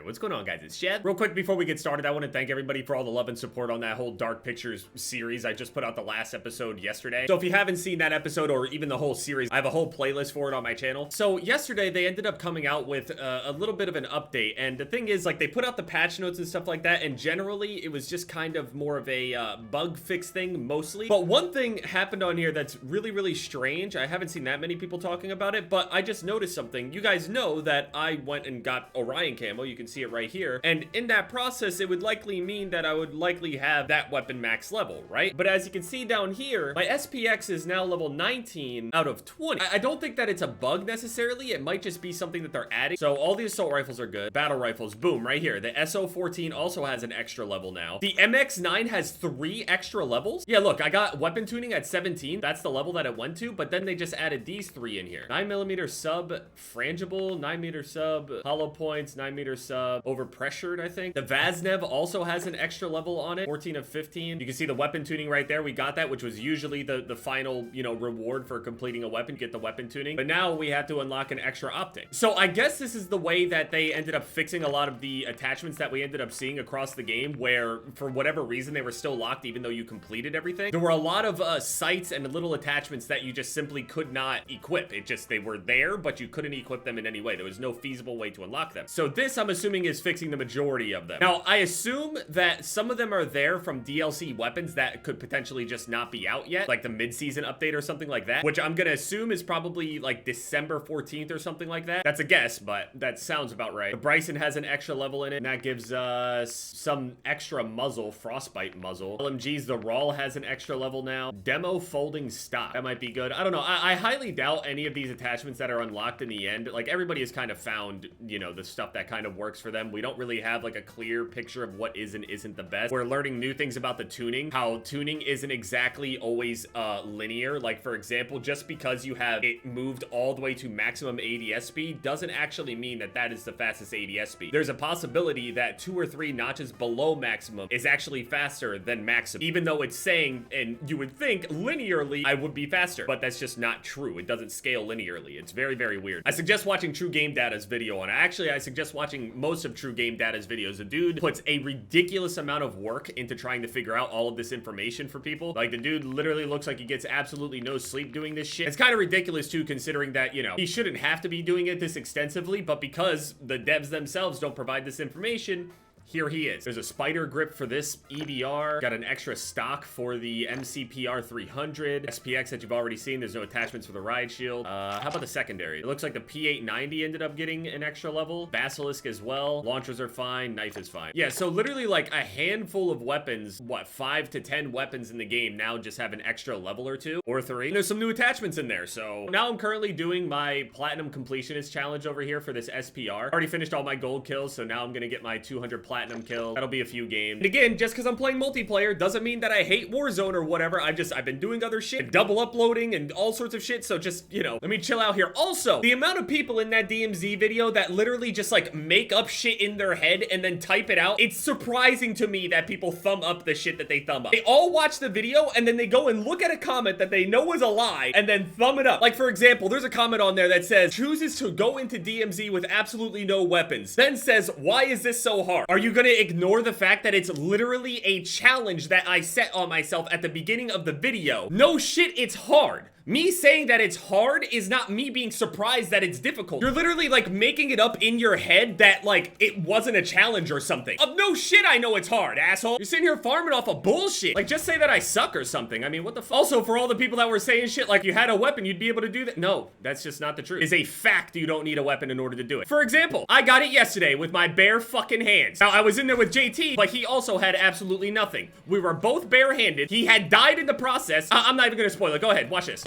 What's going on, guys? It's Shed. Real quick before we get started, I want to thank everybody for all the love and support on that whole Dark Pictures series. I just put out the last episode yesterday. So if you haven't seen that episode or even the whole series, I have a whole playlist for it on my channel. So yesterday they ended up coming out with a little bit of an update, and the thing is, like, they put out the patch notes and stuff like that, and generally it was just kind of more of a bug fix thing mostly. But one thing happened on here that's really strange. I haven't seen that many people talking about it, but I just noticed something. You guys know that I went and got Orion camo. You can see it right here, and in that process it would likely mean that I would likely have that weapon max level, right? But as you can see down here, my SPX is now level 19 out of 20. I don't think that it's a bug necessarily. It might just be something that they're adding. So all the assault rifles are good. Battle rifles, boom, right here. The SO14 also has an extra level now. The MX9 has 3 extra levels. Yeah, look, I got weapon tuning at 17. That's the level that it went to, but then they just added these 3 in here. 9mm sub frangible, 9m sub hollow points, 9m sub over pressured, I think. The Vaznev also has an extra level on it, 14 of 15. You can see the weapon tuning right there. We got that, which was usually the final, you know, reward for completing a weapon, get the weapon tuning. But now we have to unlock an extra optic. So I guess this is the way that they ended up fixing a lot of the attachments that we ended up seeing across the game, where for whatever reason they were still locked even though you completed everything. There were a lot of sights and little attachments that you just simply could not equip. They were there, but you couldn't equip them in any way. There was no feasible way to unlock them. So this, I'm assuming, is fixing the majority of them. Now, I assume that some of them are there from DLC weapons that could potentially just not be out yet, like the mid-season update or something like that, which I'm gonna assume is probably like December 14th or something like that. That's a guess, but that sounds about right. The Bryson has an extra level in it, and that gives us some extra muzzle, frostbite muzzle. LMG's The Raw has an extra level now. Demo folding stock. That might be good. I don't know. I highly doubt any of these attachments that are unlocked in the end. Like, everybody has kind of found, you know, the stuff that kind of works for them. We don't really have like a clear picture of what is and isn't the best. We're learning new things about the tuning, how tuning isn't exactly always linear. Like, for example, just because you have it moved all the way to maximum ADS speed doesn't actually mean that that is the fastest ADS speed. There's a possibility that 2 or 3 notches below maximum is actually faster than maximum, even though it's saying, and you would think linearly I would be faster, but that's just not true. It doesn't scale linearly. It's very weird. I suggest watching True Game Data's video on it. Actually, I suggest watching most of True Game Data's videos. The dude puts a ridiculous amount of work into trying to figure out all of this information for people. Like, the dude literally looks like he gets absolutely no sleep doing this shit. It's kind of ridiculous too, considering that, you know, he shouldn't have to be doing it this extensively, but because the devs themselves don't provide this information, here he is. There's a spider grip for this EBR. Got an extra stock for the MCPR 300. SPX that you've already seen. There's no attachments for the ride shield. How about the secondary? It looks like the P890 ended up getting an extra level. Basilisk as well. Launchers are fine. Knife is fine. Yeah, so literally like a handful of weapons, what, 5 to 10 weapons in the game now just have an extra level or 2 or 3. And there's some new attachments in there. So now I'm currently doing my Platinum Completionist challenge over here for this SPR. Already finished all my gold kills, so now I'm gonna get my 200 platinum kill. That'll be a few games. And again, just because I'm playing multiplayer doesn't mean that I hate Warzone or whatever. I've been doing other shit, double uploading and all sorts of shit, so just, you know, let me chill out here. Also, the amount of people in that DMZ video that literally just like make up shit in their head and then type it out, it's surprising to me that people thumb up the shit that they thumb up. They all watch the video and then they go and look at a comment that they know is a lie and then thumb it up. Like, for example, there's a comment on there that says, chooses to go into DMZ with absolutely no weapons, then says, why is this so hard? Are you gonna ignore the fact that it's literally a challenge that I set on myself at the beginning of the video? No shit, it's hard. Me saying that it's hard is not me being surprised that it's difficult. You're literally like making it up in your head that like it wasn't a challenge or something. Of no shit, I know it's hard, asshole. You're sitting here farming off of bullshit. Like, just say that I suck or something. I mean, what the f— Also, for all the people that were saying shit like you had a weapon, you'd be able to do that. No, that's just not the truth. It's a fact you don't need a weapon in order to do it. For example, I got it yesterday with my bare fucking hands. Now, I was in there with JT, but he also had absolutely nothing. We were both barehanded. He had died in the process. I'm not even gonna spoil it. Go ahead, watch this.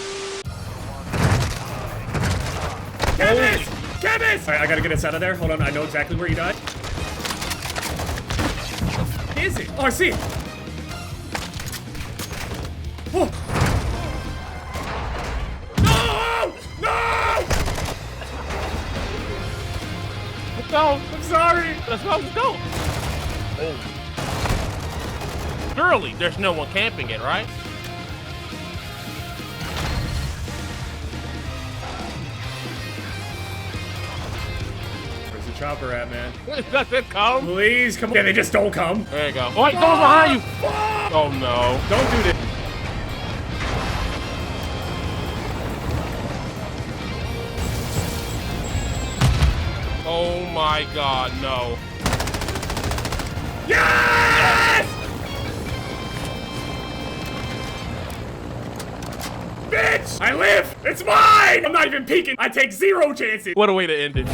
Chemist! Chemist! Alright, I gotta get us out of there. Hold on, I know exactly where you died. Is it? Oh, I see it. Oh. No! No! Let's go. I'm sorry. Let's go. Let's go. Oh. Surely there's no one camping it, right? chopper at, man? Does it come? Please, come on. Yeah, they just don't come. There you go. Oh, it falls behind you. Oh, no. Don't do this. Oh, my God, no. Yes! Bitch! I live! It's mine! I'm not even peeking. I take 0 chances. What a way to end it.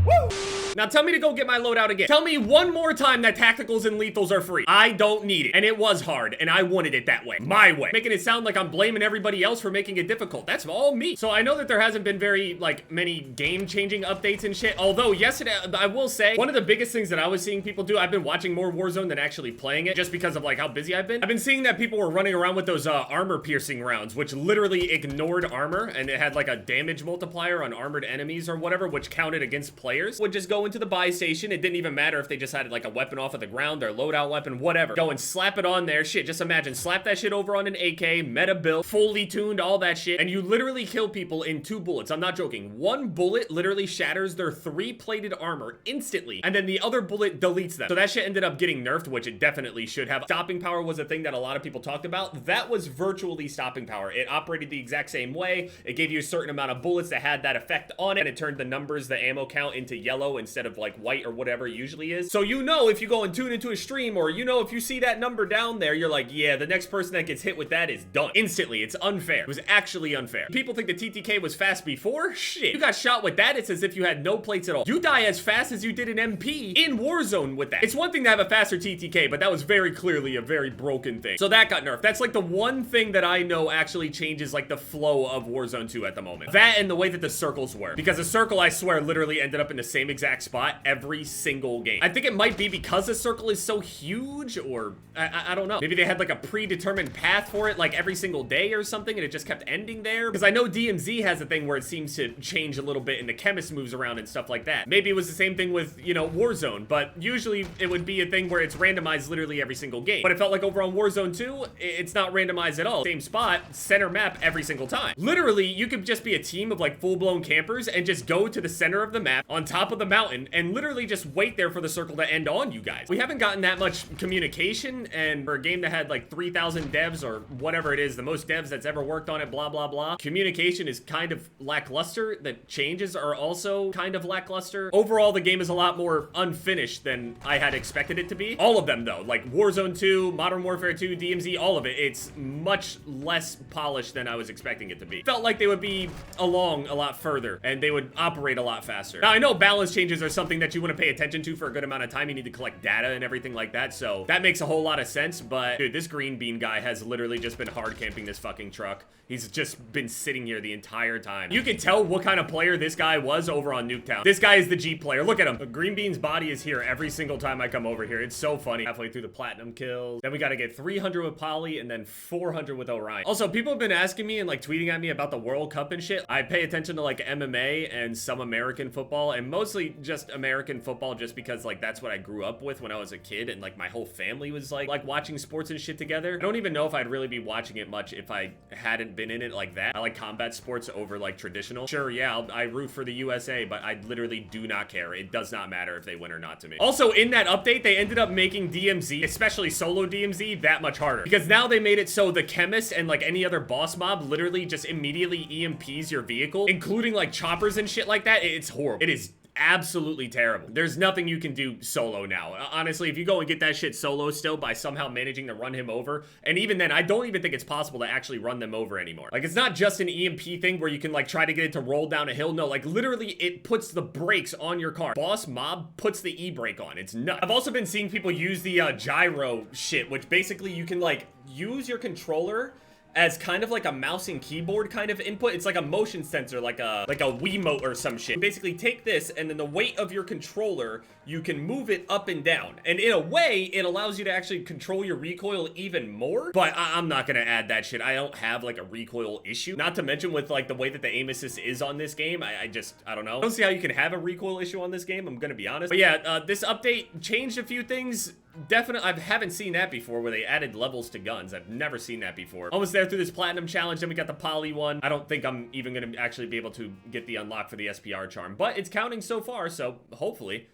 Woo! Now tell me to go get my loadout again. Tell me one more time that tacticals and lethals are free. I don't need it. And it was hard, and I wanted it that way. My way. Making it sound like I'm blaming everybody else for making it difficult. That's all me. So I know that there hasn't been very, like, many game-changing updates and shit. Although, yesterday, I will say, one of the biggest things that I was seeing people do, I've been watching more Warzone than actually playing it, just because of, like, how busy I've been. I've been seeing that people were running around with those armor-piercing rounds, which literally ignored armor, and it had, like, a damage multiplier on armored enemies or whatever, which counted against players. Would just go into the buy station. It didn't even matter if they just had like a weapon off of the ground, their loadout weapon, whatever. Go and slap it on there. Shit, just imagine, slap that shit over on an AK, meta build, fully tuned, all that shit, and you literally kill people in 2 bullets. I'm not joking. 1 bullet literally shatters their 3-plated armor instantly, and then the other bullet deletes them. So that shit ended up getting nerfed, which it definitely should have. Stopping power was a thing that a lot of people talked about. That was virtually stopping power. It operated the exact same way. It gave you a certain amount of bullets that had that effect on it, and it turned the numbers, the ammo count, into yellow instead of like white or whatever it usually is. So you know if you go and tune into a stream, or you know if you see that number down there, you're like, yeah, the next person that gets hit with that is done. Instantly. It's unfair. It was actually unfair. People think the TTK was fast before? Shit. You got shot with that, it's as if you had no plates at all. You die as fast as you did an MP in Warzone with that. It's one thing to have a faster TTK, but that was very clearly a very broken thing. So that got nerfed. That's like the one thing that I know actually changes like the flow of Warzone 2 at the moment. That and the way that the circles were. Because the circle, I swear, literally ended up in the same exact spot every single game. I think it might be because the circle is so huge, or I don't know. Maybe they had like a predetermined path for it like every single day or something, and it just kept ending there. Because I know DMZ has a thing where it seems to change a little bit and the chemist moves around and stuff like that. Maybe it was the same thing with, you know, Warzone, but usually it would be a thing where it's randomized literally every single game. But it felt like over on Warzone 2, it's not randomized at all. Same spot, center map every single time. Literally, you could just be a team of like full-blown campers and just go to the center of the map on top of the mountain and literally just wait there for the circle to end on you guys. We haven't gotten that much communication, and for a game that had like 3,000 devs or whatever it is, the most devs that's ever worked on it, blah, blah, blah. Communication is kind of lackluster. The changes are also kind of lackluster. Overall, the game is a lot more unfinished than I had expected it to be. All of them though, like Warzone 2, Modern Warfare 2, DMZ, all of it, it's much less polished than I was expecting it to be. Felt like they would be along a lot further and they would operate a lot faster. Now I know balance changes are something that you want to pay attention to for a good amount of time. You need to collect data and everything like that, so that makes a whole lot of sense. But dude, this green bean guy has literally just been hard camping this fucking truck. He's just been sitting here the entire time. You can tell what kind of player this guy was over on Nuketown. This guy is the Jeep player. Look at him. Green bean's body is here every single time I come over here. It's so funny. Halfway through the platinum kills, then we got to get 300 with Polly and then 400 with Orion. Also, people have been asking me and like tweeting at me about the World Cup and shit. I pay attention to like MMA and some American football, and mostly just American football just because like that's what I grew up with when I was a kid, and like my whole family was like watching sports and shit together. I don't even know if I'd really be watching it much if I hadn't been in it like that. I like combat sports over like traditional. Sure, yeah, I root for the USA, but I literally do not care. It does not matter if they win or not to me. Also, in that update, they ended up making DMZ, especially solo DMZ, that much harder. Because now they made it so the chemist and like any other boss mob literally just immediately EMPs your vehicle, including like choppers and shit like that. It's horrible. It is absolutely terrible. There's nothing you can do solo now. Honestly, if you go and get that shit solo still by somehow managing to run him over, and even then, I don't even think it's possible to actually run them over anymore. Like, it's not just an EMP thing where you can like try to get it to roll down a hill. No, like literally it puts the brakes on your car. Boss mob puts the e-brake on. It's nuts. I've also been seeing people use the gyro shit, which basically you can like use your controller as kind of like a mouse and keyboard kind of input. It's like a motion sensor, like a Wiimote or some shit. Basically take this, and then the weight of your controller, you can move it up and down. And in a way, it allows you to actually control your recoil even more. But I'm not gonna add that shit. I don't have like a recoil issue. Not to mention with like the way that the aim assist is on this game, I don't know. I don't see how you can have a recoil issue on this game, I'm gonna be honest. But yeah, this update changed a few things. Definitely, I haven't seen that before where they added levels to guns. I've never seen that before. Almost there through this platinum challenge. Then we got the poly one. I don't think I'm even gonna actually be able to get the unlock for the SPR charm, but it's counting so far, so hopefully